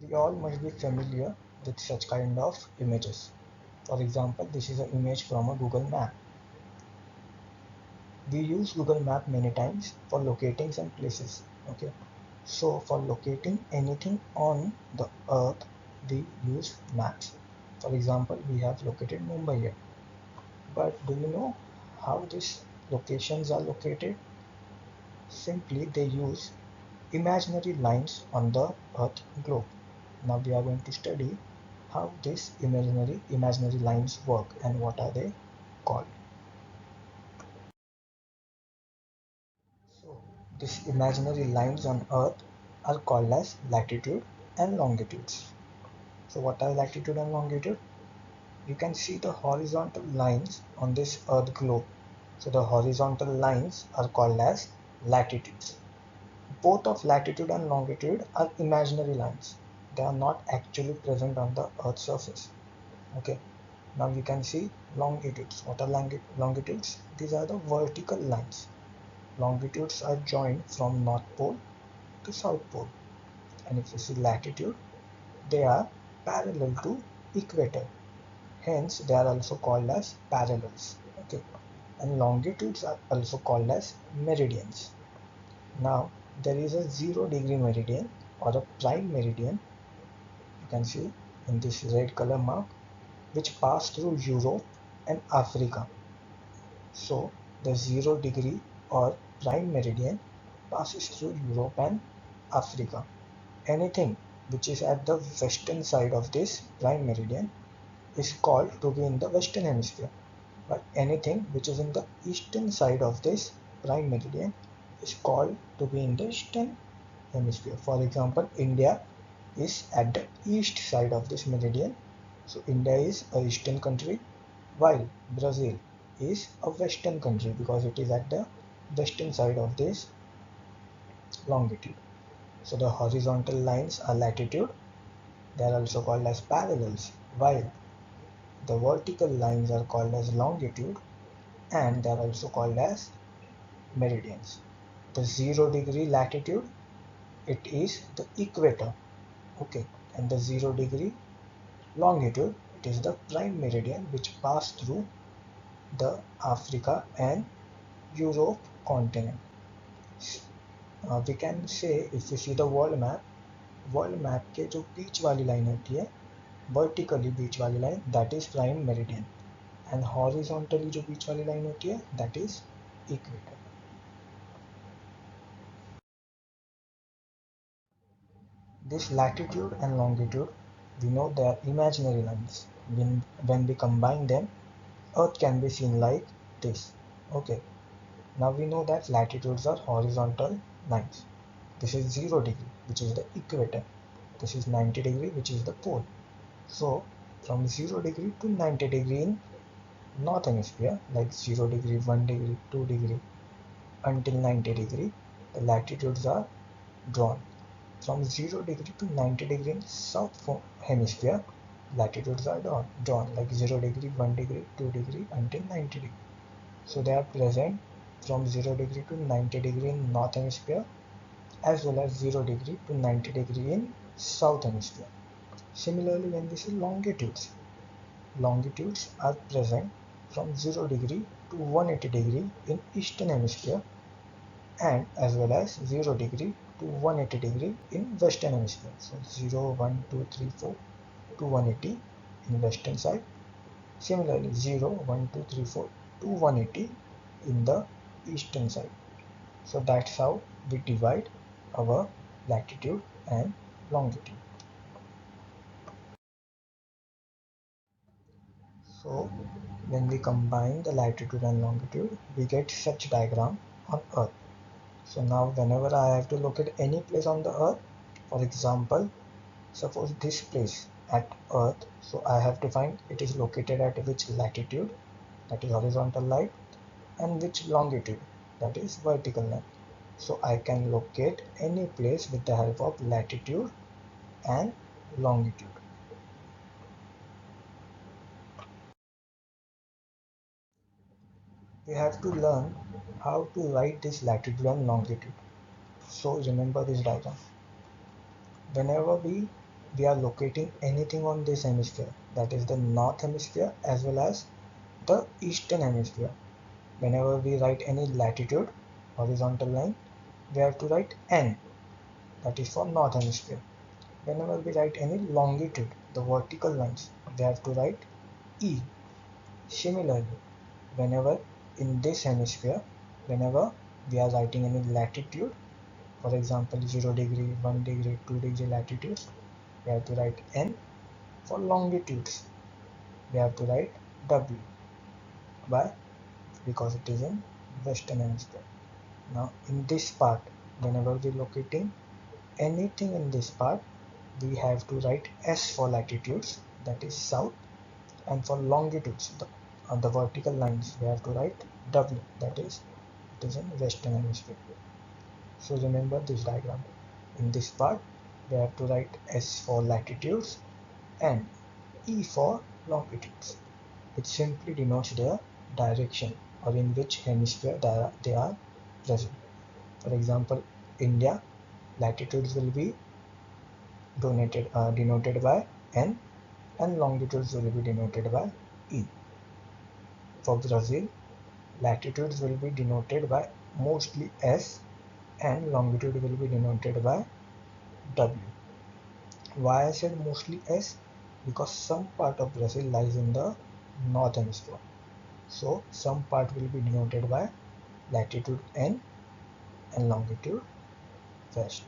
We all must be familiar with such kind of images. For example, this is an image from a Google map. We use Google map many times for locating some places. Okay, so for locating anything on the earth, we use maps. For example, we have located Mumbai here. But do you know how these locations are located? Simply, they use imaginary lines on the earth globe. Now we are going to study how these imaginary lines work and what are they called. So these imaginary lines on earth are called as latitude and longitudes. So what are latitude and longitude? You can see the horizontal lines on this earth globe. So the horizontal lines are called as latitudes. Both of latitude and longitude are imaginary lines. They are not actually present on the earth's surface. Okay, now you can see longitudes. What are longitudes? These are the vertical lines. Longitudes are joined from North Pole to South Pole. And if you see latitude, they are parallel to equator. Hence, they are also called as parallels. Okay, and longitudes are also called as meridians. Now, there is a 0 degree meridian or a prime meridian. You can see in this red color mark, which pass through Europe and Africa. So the 0 degree or prime meridian passes through Europe and Africa. Anything which is at the western side of this prime meridian is called to be in the western hemisphere, but anything which is in the eastern side of this prime meridian is called to be in the eastern hemisphere. For example, India is at the east side of this meridian, so India is a eastern country, while Brazil is a western country because it is at the western side of this longitude. So the horizontal lines are latitude. They are also called as parallels, while the vertical lines are called as longitude, and they are also called as meridians. The 0 degree latitude, it is the equator. Okay, and the 0 degree longitude, it is the prime meridian which passed through the Africa and Europe continent. We can say if you see the world map के जो बीच वाली line होती है, vertically बीच वाली line, that is prime meridian, and horizontally जो बीच वाली line होती है, that is equator. This latitude and longitude, we know they are imaginary lines. When we combine them, Earth can be seen like this. Okay, now we know that latitudes are horizontal lines. This is 0 degree, which is the equator. This is 90 degree, which is the pole. So from 0 degree to 90 degree in north hemisphere, like 0 degree, 1 degree, 2 degree until 90 degree, the latitudes are drawn. From 0 degree to 90 degree in south hemisphere, latitudes are drawn like 0 degree, 1 degree, 2 degree until 90 degree. So they are present from 0 degree to 90 degree in north hemisphere, as well as 0 degree to 90 degree in south hemisphere. Similarly, when we see longitudes, longitudes are present from 0 degree to 180 degree in eastern hemisphere, and as well as 0 degree to 180 degree in western hemisphere. So 0, 1, 2, 3, 4 to 180 in western side. Similarly 0, 1, 2, 3, 4 to 180 in the eastern side. So that's how we divide our latitude and longitude. So when we combine the latitude and longitude, we get such diagram on Earth. So now whenever I have to locate any place on the Earth, for example, suppose this place at Earth, so I have to find it is located at which latitude, that is horizontal line, and which longitude, that is vertical line. So I can locate any place with the help of latitude and longitude. We have to learn how to write this latitude and longitude. So remember this diagram. Whenever we we are locating anything on this hemisphere, that is the north hemisphere as well as the eastern hemisphere. Whenever we write any latitude, horizontal line, we have to write N, that is for north hemisphere. Whenever we write any longitude, the vertical lines, we have to write E. Similarly, whenever in this hemisphere, whenever we are writing any latitude, for example 0 degree, 1 degree, 2 degree latitude, we have to write N. For longitudes, we have to write W. Why? Because it is in western hemisphere. Now in this part, whenever we are locating anything in this part, we have to write S for latitudes, that is south, and for longitudes, the vertical lines, we have to write W, that is it is in western hemisphere. So remember this diagram. In this part, we have to write S for latitudes and E for longitudes. It simply denotes their direction or in which hemisphere they are present. For example, India, latitudes will be denoted by N and longitudes will be denoted by E. For Brazil, latitudes will be denoted by mostly S and longitude will be denoted by W. Why I said mostly S? Because some part of Brazil lies in the north hemisphere. So some part will be denoted by latitude N and longitude west.